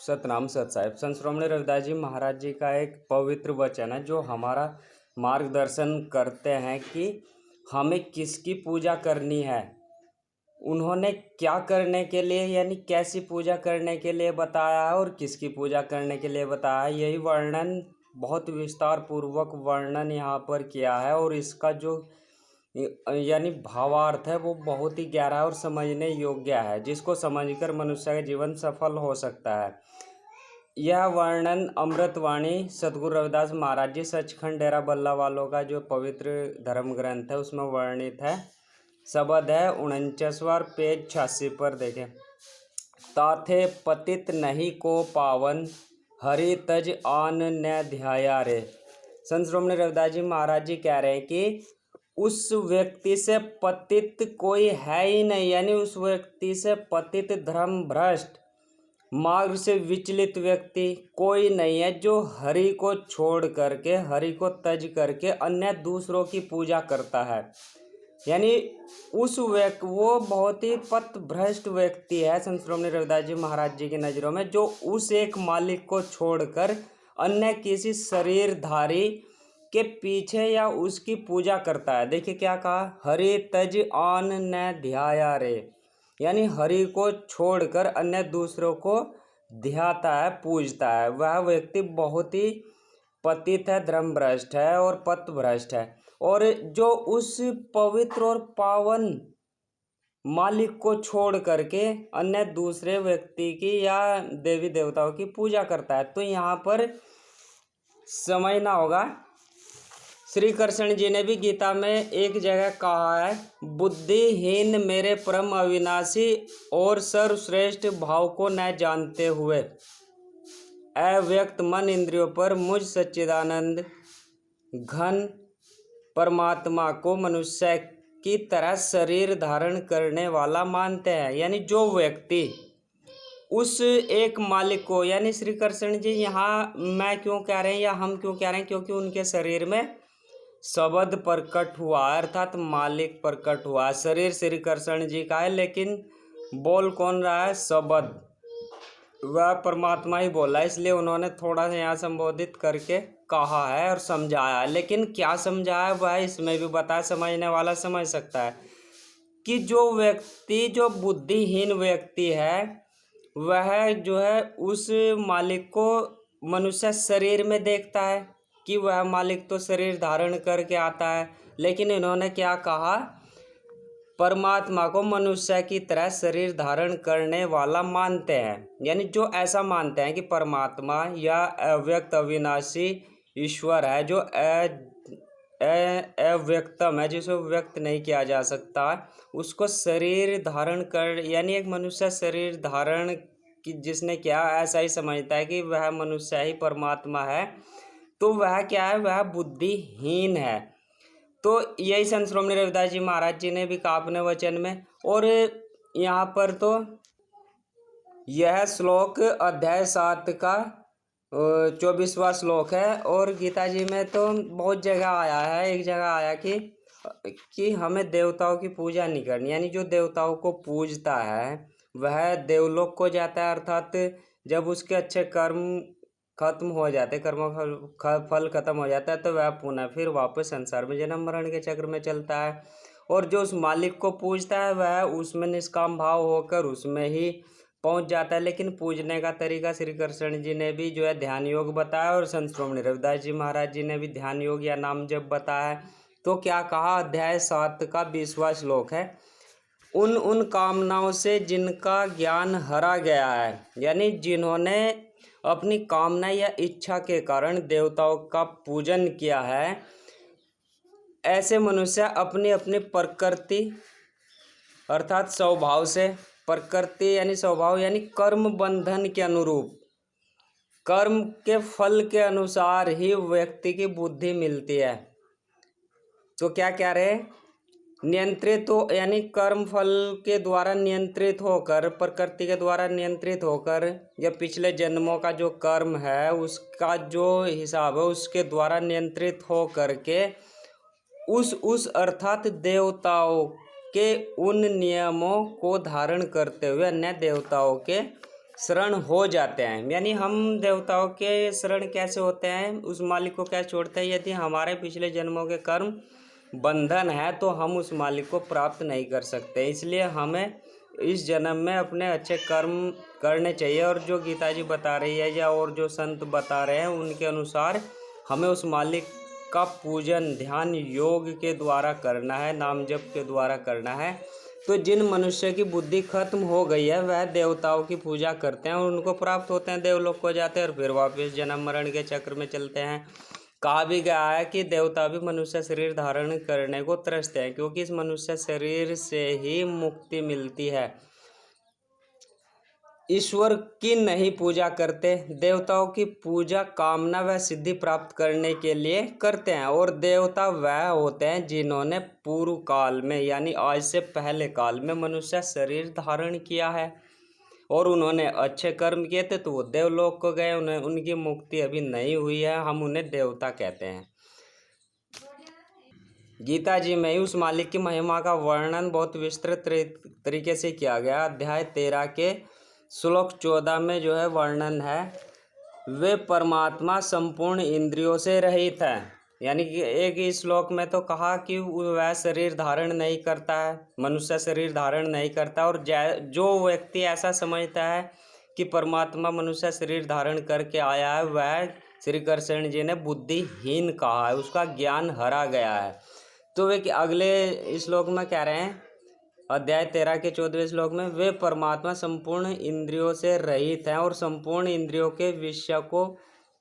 सतनाम सत साहिब। संत श्रोमणी रविदास जी महाराज जी का एक पवित्र वचन है जो हमारा मार्गदर्शन करते हैं कि हमें किसकी पूजा करनी है, उन्होंने क्या करने के लिए यानी कैसी पूजा करने के लिए बताया है और किसकी पूजा करने के लिए बताया है। यही वर्णन बहुत विस्तार पूर्वक वर्णन यहाँ पर किया है और इसका जो यानी भावार्थ है वो बहुत ही गहरा और समझने योग्य है, जिसको समझकर मनुष्य का जीवन सफल हो सकता है। यह वर्णन अमृतवाणी सतगुरु रविदास महाराज जी सचखंड डेरा बल्ला वालों का जो पवित्र धर्म ग्रंथ है उसमें वर्णित है। शब्द है 49वां पेज 86 पर देखें। ताथे पतित नहीं को पावन, हरि तज आन न ध्याया रे। संत श्रोमणी रविदास जी महाराज जी कह रहे हैं कि उस व्यक्ति से पतित कोई है ही नहीं, यानी उस व्यक्ति से पतित धर्म भ्रष्ट मार्ग से विचलित व्यक्ति कोई नहीं है जो हरि को छोड़ करके, हरि को तज करके अन्य दूसरों की पूजा करता है। यानी वो बहुत ही पथ भ्रष्ट व्यक्ति है संत श्रोमणी रविदास जी महाराज जी की नज़रों में, जो उस एक मालिक को छोड़कर अन्य किसी शरीरधारी के पीछे या उसकी पूजा करता है। देखिए क्या कहा, हरि तज आन न ध्याया रे, यानी हरि को छोड़कर अन्य दूसरों को ध्याता है, पूजता है। वह व्यक्ति बहुत ही पतित है, धर्म भ्रष्ट है और पथ भ्रष्ट है, और जो उस पवित्र और पावन मालिक को छोड़ करके अन्य दूसरे व्यक्ति की या देवी देवताओं की पूजा करता है। तो यहाँ पर समझना होगा, श्री कृष्ण जी ने भी गीता में एक जगह कहा है, बुद्धिहीन मेरे परम अविनाशी और सर्वश्रेष्ठ भाव को न जानते हुए अव्यक्त मन इंद्रियों पर मुझ सच्चिदानंद घन परमात्मा को मनुष्य की तरह शरीर धारण करने वाला मानते हैं। यानी जो व्यक्ति उस एक मालिक को, यानी श्री कृष्ण जी यहाँ मैं क्यों कह रहे हैं या हम क्यों कह रहे हैं, क्योंकि उनके शरीर में शब्द प्रकट हुआ, अर्थात मालिक प्रकट हुआ। शरीर श्री कृष्ण जी का है लेकिन बोल कौन रहा है, शब्द, वह परमात्मा ही बोला है। इसलिए उन्होंने थोड़ा सा यहाँ संबोधित करके कहा है और समझाया है। लेकिन क्या समझाया वह इसमें भी बताया, समझने वाला समझ सकता है कि जो व्यक्ति, जो बुद्धिहीन व्यक्ति है, वह जो है उस मालिक को मनुष्य शरीर में देखता है कि वह मालिक तो शरीर धारण करके आता है, लेकिन इन्होंने क्या कहा, परमात्मा को मनुष्य की तरह शरीर धारण करने वाला मानते हैं। यानी जो ऐसा मानते हैं कि परमात्मा या अव्यक्त अविनाशी ईश्वर है, जो अव्यक्तम है, जिसको व्यक्त नहीं किया जा सकता, उसको शरीर धारण कर, यानी एक मनुष्य शरीर धारण की जिसने किया, ऐसा ही समझता है कि वह मनुष्य ही परमात्मा है, तो वह क्या है, वह बुद्धिहीन है। तो यही संत श्रोमणी रविदास जी महाराज जी ने भी कहा अपने वचन में। और यहाँ पर तो यह श्लोक अध्याय 7 का 24वां श्लोक है, और गीता जी में तो बहुत जगह आया है। एक जगह आया कि हमें देवताओं की पूजा नहीं करनी, यानी जो देवताओं को पूजता है वह देवलोक को जाता है, अर्थात जब उसके अच्छे कर्म खत्म हो जाते, कर्मों का फल खत्म हो जाता है, तो वह पुनः फिर वापस संसार में जन्म मरण के चक्र में चलता है। और जो उस मालिक को पूजता है वह उसमें निष्काम भाव होकर उसमें ही पहुंच जाता है। लेकिन पूजने का तरीका श्री कृष्ण जी ने भी जो है ध्यान योग बताया, और संत श्रोमणी रविदास जी महाराज जी ने भी ध्यान योग या नाम जप बताया। तो क्या कहा, अध्याय 7 का 20वां श्लोक है, उन कामनाओं से जिनका ज्ञान हरा गया है, यानी जिन्होंने अपनी कामना या इच्छा के कारण देवताओं का पूजन किया है, ऐसे मनुष्य अपनी अपनी प्रकृति अर्थात स्वभाव से, प्रकृति यानी स्वभाव यानी कर्म बंधन के अनुरूप, कर्म के फल के अनुसार ही व्यक्ति की बुद्धि मिलती है। तो क्या कह रहे, नियंत्रित हो, यानी कर्म फल के द्वारा नियंत्रित होकर, प्रकृति के द्वारा नियंत्रित होकर, या पिछले जन्मों का जो कर्म है उसका जो हिसाब है उसके द्वारा नियंत्रित हो करके उस अर्थात देवताओं के उन नियमों को धारण करते हुए अन्य देवताओं के शरण हो जाते हैं। यानी हम देवताओं के शरण कैसे होते हैं, उस मालिक को कैसे छोड़ते हैं? यदि हमारे पिछले जन्मों के कर्म बंधन है तो हम उस मालिक को प्राप्त नहीं कर सकते। इसलिए हमें इस जन्म में अपने अच्छे कर्म करने चाहिए, और जो गीता जी बता रही है या और जो संत बता रहे हैं उनके अनुसार हमें उस मालिक का पूजन ध्यान योग के द्वारा करना है, नाम जप के द्वारा करना है। तो जिन मनुष्य की बुद्धि खत्म हो गई है वह देवताओं की पूजा करते हैं और उनको प्राप्त होते हैं, देवलोक को जाते हैं और फिर वापस जन्म मरण के चक्र में चलते हैं। कहा भी गया है कि देवता भी मनुष्य शरीर धारण करने को त्रस्त हैं, क्योंकि इस मनुष्य शरीर से ही मुक्ति मिलती है। ईश्वर की नहीं पूजा करते, देवताओं की पूजा कामना व सिद्धि प्राप्त करने के लिए करते हैं। और देवता वह होते हैं जिन्होंने पूर्व काल में यानी आज से पहले काल में मनुष्य शरीर धारण किया है और उन्होंने अच्छे कर्म किए थे तो वो देवलोक को गए, उन्हें उनकी मुक्ति अभी नहीं हुई है, हम उन्हें देवता कहते हैं। गीता जी में ही उस मालिक की महिमा का वर्णन बहुत विस्तृत तरीके से किया गया। अध्याय 13 के श्लोक 14 में जो है वर्णन है, वे परमात्मा संपूर्ण इंद्रियों से रहित है। यानी कि एक ही श्लोक में तो कहा कि वह शरीर धारण नहीं करता है, मनुष्य शरीर धारण नहीं करता। और जो व्यक्ति ऐसा समझता है कि परमात्मा मनुष्य शरीर धारण करके आया है, वह श्री कृष्ण जी ने बुद्धिहीन कहा है, उसका ज्ञान हरा गया है। तो वे अगले श्लोक में कह रहे हैं, अध्याय 13 के 14वें श्लोक में, वे परमात्मा संपूर्ण इंद्रियों से रहित हैं और संपूर्ण इंद्रियों के विषय को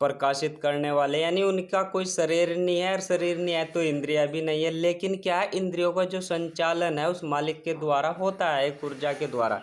प्रकाशित करने वाले। यानी उनका कोई शरीर नहीं है, और शरीर नहीं है तो इंद्रिया भी नहीं है, लेकिन क्या है, इंद्रियों का जो संचालन है उस मालिक के द्वारा होता है, एक ऊर्जा के द्वारा।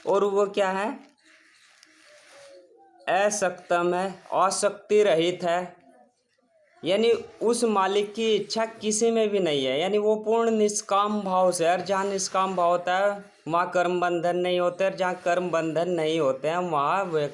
और वो क्या है, असक्तम है, आसक्ति रहित है। यानी उस मालिक की इच्छा किसी में भी नहीं है, यानी वो पूर्ण निष्काम भाव से। और जहाँ निष्काम भाव होता है वहाँ कर्म बंधन नहीं होते, और जहाँ कर्म बंधन नहीं होते हैं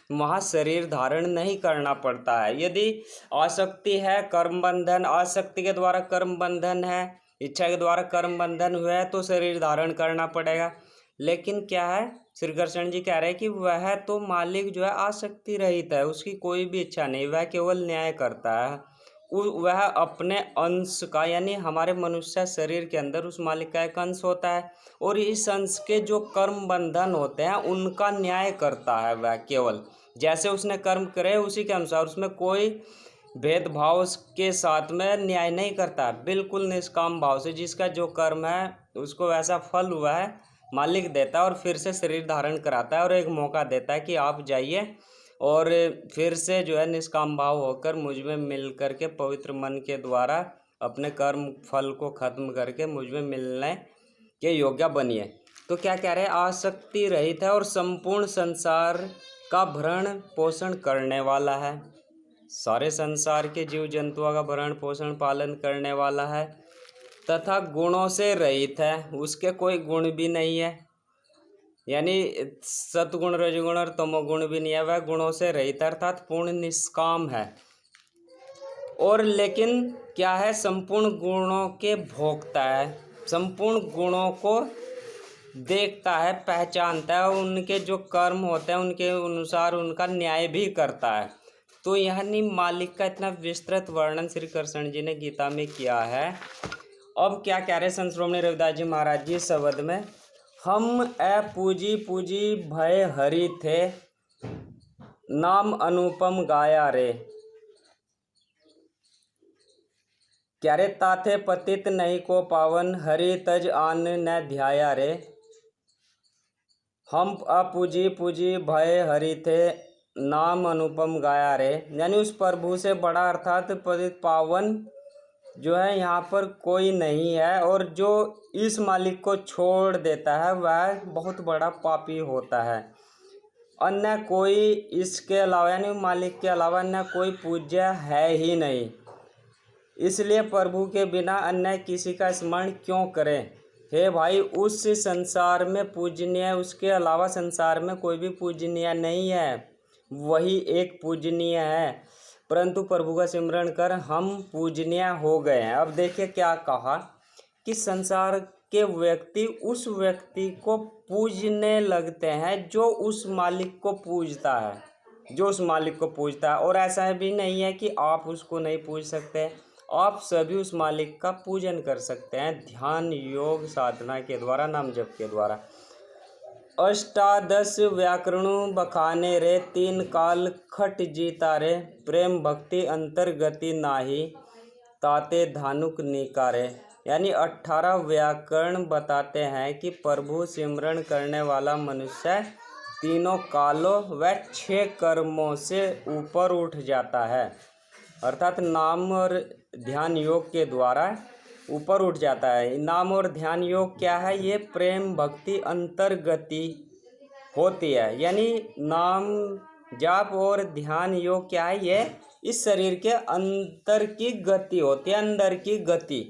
वहाँ शरीर धारण नहीं करना पड़ता है। यदि आसक्ति है, कर्म बंधन, आसक्ति के द्वारा कर्म बंधन है, इच्छा के द्वारा कर्म बंधन हुआ है तो शरीर धारण करना पड़ेगा। लेकिन क्या है, श्री कृष्ण जी कह रहे हैं कि वह तो मालिक जो है आसक्ति रहित है, उसकी कोई भी इच्छा नहीं, वह केवल न्याय करता है। वह अपने अंश का, यानी हमारे मनुष्य शरीर के अंदर उस मालिक का एक अंश होता है, और इस अंश के जो कर्म बंधन होते हैं उनका न्याय करता है। वह केवल जैसे उसने कर्म करे उसी के अनुसार, उसमें कोई भेदभाव के साथ में न्याय नहीं करता, बिल्कुल निष्काम भाव से जिसका जो कर्म है उसको वैसा फल हुआ है मालिक देता है, और फिर से शरीर धारण कराता है और एक मौका देता है कि आप जाइए और फिर से जो है निष्काम भाव होकर मुझ में मिल करके पवित्र मन के द्वारा अपने कर्म फल को खत्म करके मुझ में मिलने के योग्य बनिए। तो क्या कह रहे हैं, आसक्ति रहित है और संपूर्ण संसार का भरण पोषण करने वाला है, सारे संसार के जीव जंतुओं का भरण पोषण पालन करने वाला है, तथा गुणों से रहित है, उसके कोई गुण भी नहीं है, यानी सतगुण रजगुण और तमोगुण भी नहीं है, वह गुणों से रहित अर्थात पूर्ण निष्काम है। और लेकिन क्या है, संपूर्ण गुणों के भोगता है, संपूर्ण गुणों को देखता है, पहचानता है, उनके जो कर्म होते हैं उनके अनुसार उनका न्याय भी करता है। तो यानी मालिक का इतना विस्तृत वर्णन श्री कृष्ण जी ने गीता में किया है। अब क्या कह रहे संत श्रोमणी रविदास जी महाराज जी शब्द में, हम पूजी पूजी भय हरि थे, नाम अनुपम गाया रे, क्या रे ताथे पतित नहीं को पावन, हरि तज आन न ध्याया रे। हम अपूजी पूजी भय हरि थे, नाम अनुपम गाया रे। यानी उस प्रभु से बड़ा अर्थात पतित पावन जो है यहाँ पर कोई नहीं है, और जो इस मालिक को छोड़ देता है वह बहुत बड़ा पापी होता है। अन्य कोई इसके अलावा, यानी मालिक के अलावा अन्य कोई पूज्य है ही नहीं, इसलिए प्रभु के बिना अन्य किसी का स्मरण क्यों करें। हे भाई, उस संसार में पूजनीय, उसके अलावा संसार में कोई भी पूजनीय नहीं है, वही एक पूजनीय है। परंतु प्रभु का सिमरण कर हम पूजनीय हो गए हैं। अब देखिए क्या कहा कि संसार के व्यक्ति उस व्यक्ति को पूजने लगते हैं जो उस मालिक को पूजता है, जो उस मालिक को पूजता है। और ऐसा भी नहीं है कि आप उसको नहीं पूज सकते, आप सभी उस मालिक का पूजन कर सकते हैं ध्यान योग साधना के द्वारा, नाम जप के द्वारा। अष्टादश व्याकरणों बखाने रे, तीन काल खट जीता रे, प्रेम भक्ति अंतर्गति नाही, ताते धानुक निकारे। यानी 18 व्याकरण बताते हैं कि प्रभु सिमरण करने वाला मनुष्य तीनों कालों व 6 कर्मों से ऊपर उठ जाता है, अर्थात नाम और ध्यान योग के द्वारा ऊपर उठ जाता है। नाम और ध्यान योग क्या है? ये प्रेम भक्ति अंतर्गति होती है। यानी नाम जाप और ध्यान योग क्या है? ये इस शरीर के अंतर की गति होती है, अंदर की गति।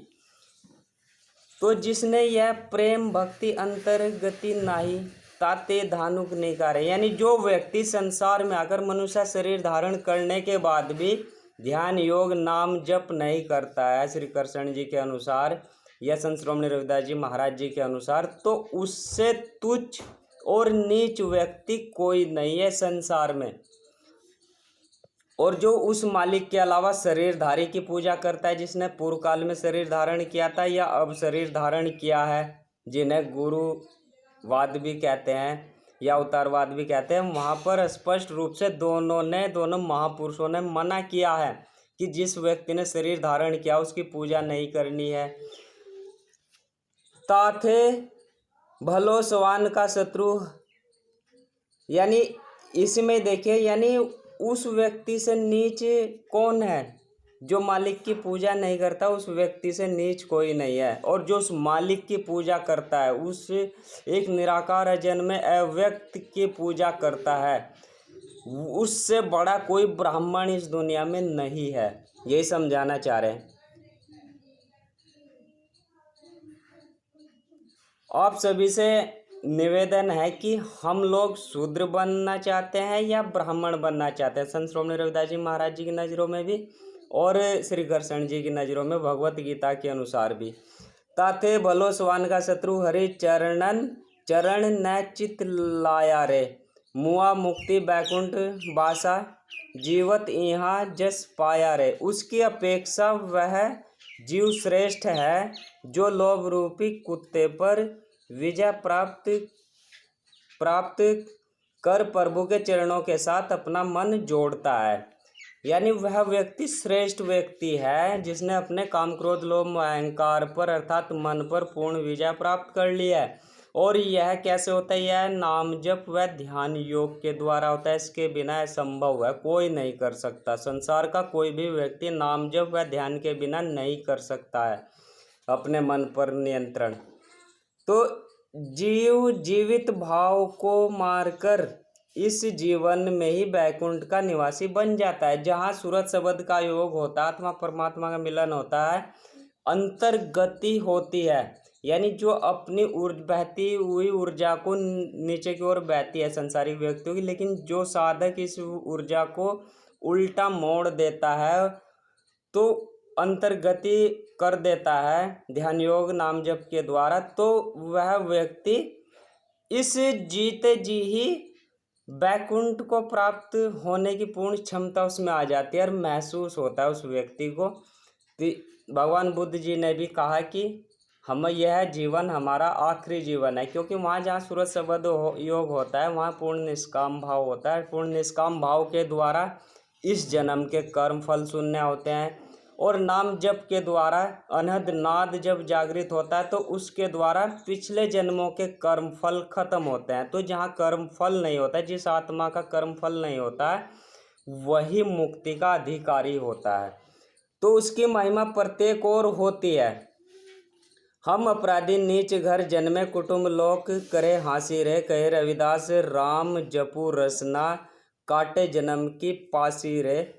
तो जिसने यह प्रेम भक्ति अंतर्गति नाही, ताते धानुक निकारे, यानी जो व्यक्ति संसार में आकर मनुष्य शरीर धारण करने के बाद भी ध्यान योग नाम जप नहीं करता है श्री कृष्ण जी के अनुसार या संत श्रोमणी रविदास जी महाराज जी के अनुसार, तो उससे तुच्छ और नीच व्यक्ति कोई नहीं है संसार में। और जो उस मालिक के अलावा शरीरधारी की पूजा करता है, जिसने पूर्व काल में शरीर धारण किया था या अब शरीर धारण किया है, जिन्हें गुरुवाद भी कहते हैं या अवतारवाद भी कहते हैं, वहाँ पर स्पष्ट रूप से दोनों महापुरुषों ने मना किया है कि जिस व्यक्ति ने शरीर धारण किया उसकी पूजा नहीं करनी है। ताथे भलो सवान का शत्रु, यानी इसमें देखिए, यानी उस व्यक्ति से नीच कौन है? जो मालिक की पूजा नहीं करता उस व्यक्ति से नीच कोई नहीं है। और जो उस मालिक की पूजा करता है, उस एक निराकार अजन्मे अव्यक्त की पूजा करता है, उससे बड़ा कोई ब्राह्मण इस दुनिया में नहीं है। यही समझाना चाह रहे हैं। आप सभी से निवेदन है कि हम लोग शूद्र बनना चाहते हैं या ब्राह्मण बनना चाहते हैं, संत श्रोमणी रविदास जी महाराज जी की नज़रों में भी और श्री कृष्ण जी की नज़रों में भगवत गीता के अनुसार भी। ताथे भलो सवान का शत्रु, हरि चरण न चित लाया रे, मुआ मुक्ति बैकुंठ बासा, जीवत यहाँ जस पाया रे। उसकी अपेक्षा वह जीव श्रेष्ठ है जो लोभ रूपी कुत्ते पर विजय प्राप्त कर प्रभु के चरणों के साथ अपना मन जोड़ता है। यानी वह व्यक्ति श्रेष्ठ व्यक्ति है जिसने अपने काम क्रोध लोभ अहंकार पर अर्थात मन पर पूर्ण विजय प्राप्त कर लिया है। और यह कैसे होता है? यह नाम जप व ध्यान योग के द्वारा होता है। इसके बिना असंभव है, कोई नहीं कर सकता। संसार का कोई भी व्यक्ति नाम जप व ध्यान के बिना नहीं कर सकता है अपने मन पर नियंत्रण। तो जीव जीवित भाव को मारकर इस जीवन में ही बैकुंठ का निवासी बन जाता है, जहाँ सूरत शब्द का योग होता है, आत्मा परमात्मा का मिलन होता है, अंतर्गति होती है। यानी जो अपनी बहती हुई ऊर्जा को नीचे की ओर बहती है संसारिक व्यक्तियों की, लेकिन जो साधक इस ऊर्जा को उल्टा मोड़ देता है तो अंतर्गति कर देता है ध्यान योग नाम जप के द्वारा, तो वह व्यक्ति इस जीते जी ही बैकुंठ को प्राप्त होने की पूर्ण क्षमता उसमें आ जाती है और महसूस होता है उस व्यक्ति को। भगवान बुद्ध जी ने भी कहा कि हम यह जीवन हमारा आखिरी जीवन है, क्योंकि वहाँ जहाँ सूरत शब्द योग होता है वहाँ पूर्ण निष्काम भाव होता है। पूर्ण निष्काम भाव के द्वारा इस जन्म के कर्म फल शून्य होते हैं और नाम जप के द्वारा अनहद नाद जब जागृत होता है तो उसके द्वारा पिछले जन्मों के कर्म फल खत्म होते हैं। तो जहाँ कर्म फल नहीं होता है, जिस आत्मा का कर्म फल नहीं होता है, वही मुक्ति का अधिकारी होता है। तो उसकी महिमा प्रत्येक और होती है। हम अपराधी नीच घर जन्मे, कुटुंब लोक करे हाँसी रे, कहे रविदास राम जपू रसना, काटे जन्म की पासी रे।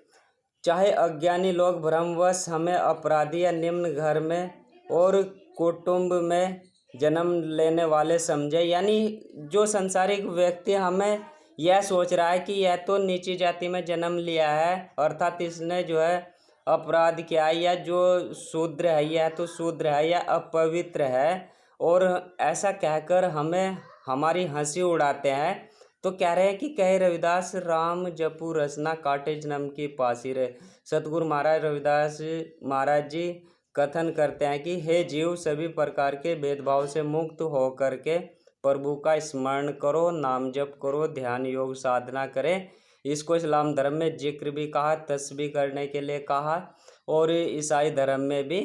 चाहे अज्ञानी लोग भ्रमवश हमें अपराधी या निम्न घर में और कुटुंब में जन्म लेने वाले समझे। यानी जो संसारिक व्यक्ति हमें यह सोच रहा है कि यह तो नीची जाति में जन्म लिया है, अर्थात इसने जो है अपराध किया है, या जो शूद्र है यह तो शूद्र है या अपवित्र है, और ऐसा कहकर हमें हमारी हंसी उड़ाते हैं। तो कह रहे हैं कि कहे रविदास राम जपू रसना काटे जन्म की पासी रे। सतगुरु महाराज रविदास महाराज जी कथन करते हैं कि हे जीव, सभी प्रकार के भेदभाव से मुक्त हो करके प्रभु का स्मरण करो, नाम जप करो, ध्यान योग साधना करें। इसको इस्लाम धर्म में जिक्र भी कहा, तस्बीह करने के लिए कहा, और ईसाई धर्म में भी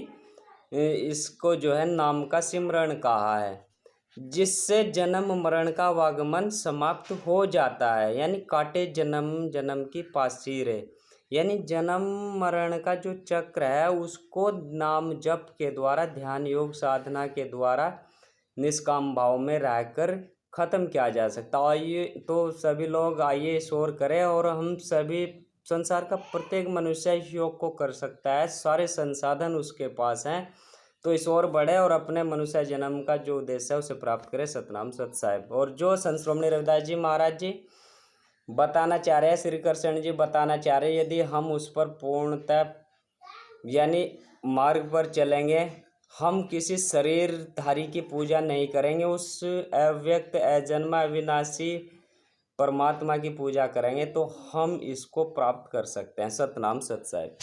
इसको जो है नाम का सिमरण कहा है, जिससे जन्म मरण का वागमन समाप्त हो जाता है। यानी काटे जन्म जन्म की पासी रे, यानी जन्म मरण का जो चक्र है उसको नाम जप के द्वारा, ध्यान योग साधना के द्वारा निष्काम भाव में रहकर ख़त्म किया जा सकता। आइए तो सभी लोग आइए शोर करें, और हम सभी, संसार का प्रत्येक मनुष्य इस योग को कर सकता है, सारे संसाधन उसके पास हैं। तो इस ओर बढ़े और अपने मनुष्य जन्म का जो उद्देश्य है उसे प्राप्त करे। सतनाम सत साहिब। और जो संत श्रोमणी रविदास जी महाराज जी बताना चाह रहे हैं, श्री कृष्ण जी बताना चाह रहे हैं, यदि हम उस पर पूर्णतः यानी मार्ग पर चलेंगे, हम किसी शरीरधारी की पूजा नहीं करेंगे, उस अव्यक्त अजन्मा अविनाशी परमात्मा की पूजा करेंगे, तो हम इसको प्राप्त कर सकते हैं। सतनाम सत साहिब।